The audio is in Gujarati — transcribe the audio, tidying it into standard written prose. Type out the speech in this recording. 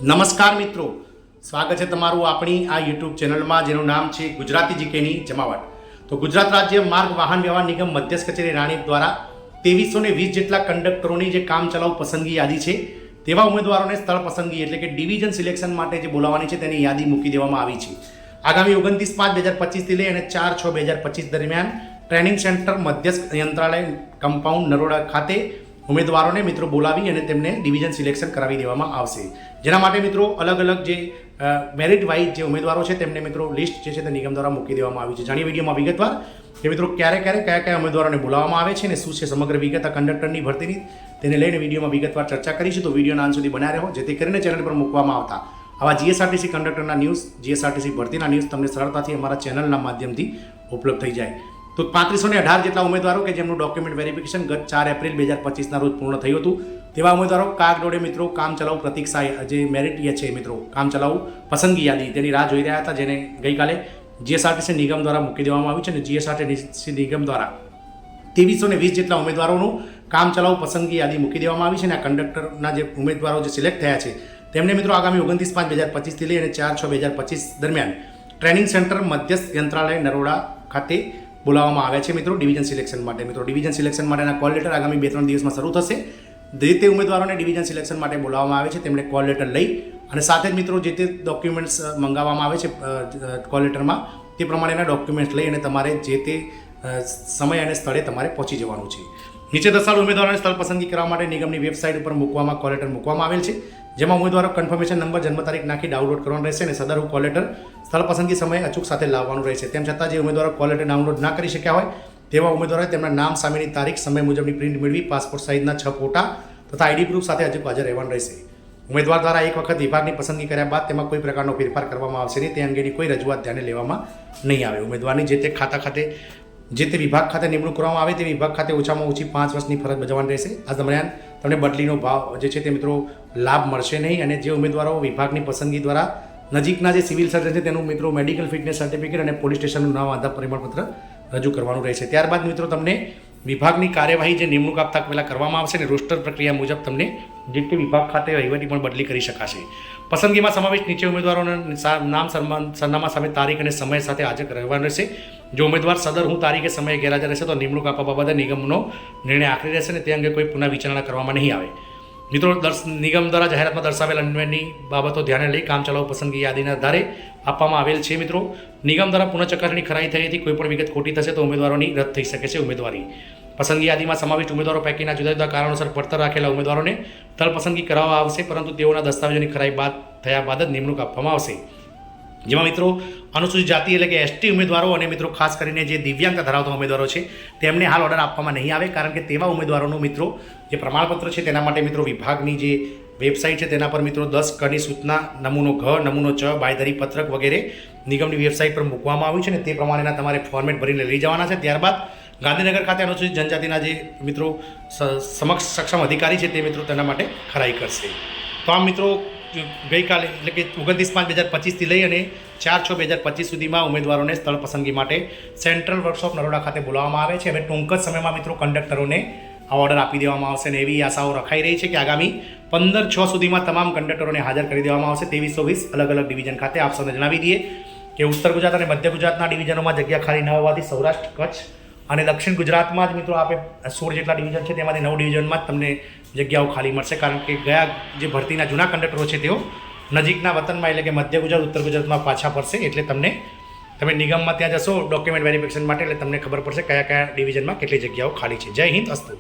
નમસ્કાર મિત્રો, સ્વાગત છે તમારું આપણી આ યુટ્યુબ ચેનલમાં જેનું નામ છે ગુજરાતી જીકેની જમાવટ। તો ગુજરાત રાજ્ય માર્ગ વાહન વ્યવહાર નિગમ મધ્યસ્થ કચેરી રાણીપ દ્વારા 2320 જેટલા કંડક્ટરોની જે કામ ચલાઉ પસંદગી યાદી છે તેવા ઉમેદવારોને સ્થળ પસંદગી એટલે કે ડિવિઝન સિલેક્શન માટે જે બોલાવવાની છે તેની યાદી મૂકી દેવામાં આવી છે। આગામી 29/5/2025 થી લઈ અને 4/6/2025 દરમિયાન ટ્રેનિંગ સેન્ટર મધ્યસ્થ યંત્રાલય કમ્પાઉન્ડ નરોડા ખાતે ઉમેદવારોને મિત્રો બોલાવી અને તેમને ડિવિઝન સિલેક્શન કરાવી દેવામાં આવશે। જેના માટે મિત્રો અલગ અલગ જે મેરિટ વાઇઝ જે ઉમેદવારો છે તેમને મિત્રો લિસ્ટ જે છે તે નિગમ દ્વારા મૂકી દેવામાં આવી છે। જાણીએ વિડીયોમાં વિગતવાર કે મિત્રો ક્યારે કયા ઉમેદવારોને બોલાવવામાં આવે છે અને શું છે સમગ્ર વિગત આ કંડક્ટરની ભરતીની તેને લઈને વિડીયોમાં વિગતવાર ચર્ચા કરીશું। તો વિડીયોના અંત સુધી બનાવી રહો જેથી કરીને ચેનલ પર મૂકવામાં આવતા આવા જીએસઆરટીસી કંડક્ટરના ન્યૂઝ, જીએસઆરટીસી ભરતીના ન્યૂઝ તમને સરળતાથી અમારા ચેનલના માધ્યમથી ઉપલબ્ધ થઈ જાય। તો 3518 જેટલા ઉમેદવારો કે જેમનું ડોક્યુમેન્ટ વેરિફિકેશન ગત 4 એપ્રિલ 2025ના રોજ પૂર્ણ થયું હતું તેવા ઉમેદવારો કાગડોળે મિત્રો કામ ચલાઉ પ્રતીક્ષા જે મેરિટ છે મિત્રો કામ ચલાઉ પસંદગી યાદી તેની રાહ જોઈ રહ્યા હતા, જેને ગઈકાલે જીએસઆરટીસી નિગમ દ્વારા મૂકી દેવામાં આવ્યું છે અને જીએસઆરટીસી નિગમ દ્વારા 2320 જેટલા ઉમેદવારોનું કામ ચલાઉ પસંદગી યાદી મૂકી દેવામાં આવી છે અને આ કંડક્ટરના જે ઉમેદવારો જે સિલેક્ટ થયા છે તેમને મિત્રો આગામી 29/5/2025 થી લઈ અને 4/6/2025 દરમિયાન ટ્રેનિંગ સેન્ટર મધ્યસ્થ યંત્રાલય નરોડા ખાતે બોલાવવામાં આવ્યા છે મિત્રો ડિવિઝન સિલેક્શન માટે। મિત્રો ડિવિઝન સિલેક્શન માટેના કોલ લેટર આગામી 2-3 દિવસમાં શરૂ થશે। જે તે ઉમેદવારોને ડિવિઝન સિલેક્શન માટે બોલાવવામાં આવે છે તેમણે કોલ લેટર લઈ અને સાથે જ મિત્રો જે તે ડોક્યુમેન્ટ્સ મંગાવવામાં આવે છે કોલ લેટરમાં તે પ્રમાણેના ડોક્યુમેન્ટ્સ લઈ અને તમારે જે તે સમય અને સ્થળે તમારે પહોંચી જવાનું છે। નીચે દર્શાવેલ ઉમેદવારોને સ્થળ પસંદગી કરવા માટે નિગમની વેબસાઇટ ઉપર કોલ લેટર મૂકવામાં આવેલ છે, જેમાં ઉમેદવારો કન્ફર્મેશન નંબર, જન્મ તારીખ નાખી ડાઉનલોડ કરવાનું રહેશે અને સદર કોલ લેટર સ્થળ પસંદગી સમયે અચૂક સાથે લાવવાનું રહેશે। તેમ છતાં જે ઉમેદવારો કોલ લેટર ડાઉનલોડ ના કરી શક્યા હોય તેવા ઉમેદવારોએ તેમના નામ સામેની તારીખ સમય મુજબની પ્રિન્ટ મેળવી પાસપોર્ટ સાઇઝના 6 ફોટા તથા આઈડી પ્રૂફ સાથે અચૂક હાજર રહેવાનું રહેશે। ઉમેદવાર દ્વારા એક વખત વિભાગની પસંદગી કર્યા બાદ તેમાં કોઈ પ્રકારનો ફેરફાર કરવામાં આવશે નહીં, તે અંગેની કોઈ રજૂઆત ધ્યાને લેવામાં નહીં આવે। ઉમેદવારની જે તે ખાતે જે તે વિભાગ ખાતે નિમણૂક કરવામાં આવે તે વિભાગ ખાતે ઓછામાં ઓછી 5 વર્ષની ફરજ બજાવવાની રહેશે। આ દરમિયાન તમને બદલીનો ભાવ જે છે તે મિત્રો લાભ મળશે નહીં અને જે ઉમેદવારો વિભાગની પસંદગી દ્વારા નજીકના જે સિવિલ સર્જન છે તેનું મિત્રો મેડિકલ ફિટનેસ સર્ટિફિકેટ અને પોલીસ સ્ટેશનનું નામ આધાર પ્રમાણપત્ર રજૂ કરવાનું રહેશે। ત્યારબાદ મિત્રો તમને વિભાગની કાર્યવાહી જે નિમણૂક આપતા પહેલાં કરવામાં આવશે અને રોસ્ટર પ્રક્રિયા મુજબ તમને જે તે વિભાગ ખાતે વહીવટી પણ બદલી કરી શકાશે। પસંદગીમાં સમાવેશ નીચે ઉમેદવારોના નામ, સરનામા સામે તારીખ અને સમય સાથે હાજર રહેવાનું રહેશે। જો ઉમેદવાર સદર તારીખે સમયે ગેરહાજર રહેશે તો નિમણૂક આપવા બાબતે નિગમનો નિર્ણય આખરી રહેશે અને તે અંગે કોઈ પુનઃ વિચારણા કરવામાં નહીં આવે। મિત્રો નિગમ દ્વારા જાહેરાતમાં દર્શાવેલ અન્વયની બાબતો ધ્યાને લઈ કામ ચલાઉ પસંદગી યાદીના આધારે આપવામાં આવેલ છે। મિત્રો નિગમ દ્વારા પુનઃ ચકાસણી ખરાઈ થઈ હતી, કોઈ પણ વિગત ખોટી થશે તો ઉમેદવારોની રદ થઈ શકે છે। ઉમેદવારી પસંદગી યાદીમાં સમાવિષ્ટ ઉમેદવારો પૈકીના જુદા જુદા કારણોસર પડતર રાખેલા ઉમેદવારોને સ્થળ પસંદગી કરાવવા આવશે, પરંતુ તેઓના દસ્તાવેજોની ખરાઈ થયા બાદ જ નિમણૂક આપવામાં આવશે। જેમાં મિત્રો અનુસૂચિત જાતિ એટલે કે એસટી ઉમેદવારો અને મિત્રો ખાસ કરીને જે દિવ્યાંગતા ધરાવતા ઉમેદવારો છે તેમને હાલ ઓર્ડર આપવામાં નહીં આવે, કારણ કે તેવા ઉમેદવારોનું મિત્રો જે પ્રમાણપત્ર છે તેના માટે મિત્રો વિભાગની જે વેબસાઇટ છે તેના પર મિત્રો 10 કની સૂચના, નમૂનો ઘ, નમૂનો ચ, બાંયધરી પત્રક વગેરે નિગમની વેબસાઇટ પર મૂકવામાં આવ્યું છે અને તે પ્રમાણેના તમારે ફોર્મેટ ભરીને લઈ જવાના છે। ત્યારબાદ ગાંધીનગર ખાતે અનુસૂચિત જનજાતિના જે મિત્રો સક્ષમ અધિકારી છે તે મિત્રો તેના માટે ખરાઈ કરશે। તો આમ મિત્રો ગઈકાલે એટલે કે 29/5/2025 થી લઈ અને 4/6/2025 સુધીમાં ઉમેદવારોને સ્થળ પસંદગી માટે સેન્ટ્રલ વર્કશોપ નરોડા ખાતે બોલાવવામાં આવે છે। હવે ટૂંક જ સમયમાં મિત્રો કંડક્ટરોને આ ઓર્ડર આપી દેવામાં આવશે અને એવી આશાઓ રખાઈ રહી છે કે આગામી 15/6 સુધીમાં તમામ કંડક્ટરોને હાજર કરી દેવામાં આવશે। 2320 અલગ અલગ ડિવિઝન ખાતે આપ સૌને જણાવી દઈએ કે ઉત્તર ગુજરાત અને મધ્ય ગુજરાતના ડિવિઝનોમાં જગ્યા ખાલી ન હોવાથી સૌરાષ્ટ્ર, કચ્છ અને દક્ષિણ ગુજરાતમાં જ મિત્રો આપણે 16 જેટલા ડિવિઝન છે તેમાંથી 9 ડિવિઝનમાં જ તમને જગ્યાઓ ખાલી મળશે, કારણ કે ગયા જે ભરતીના જૂના કંડક્ટરો છે તેઓ નજીકના વતનમાં એટલે કે મધ્ય ગુજરાત, ઉત્તર ગુજરાતમાં પાછા ફરશે। એટલે તમે નિગમમાં ત્યાં જશો ડોક્યુમેન્ટ વેરિફિકેશન માટે એટલે તમને ખબર પડશે કયા ડિવિઝનમાં કેટલી જગ્યાઓ ખાલી છે। જય હિન્દ, અસ્તુ।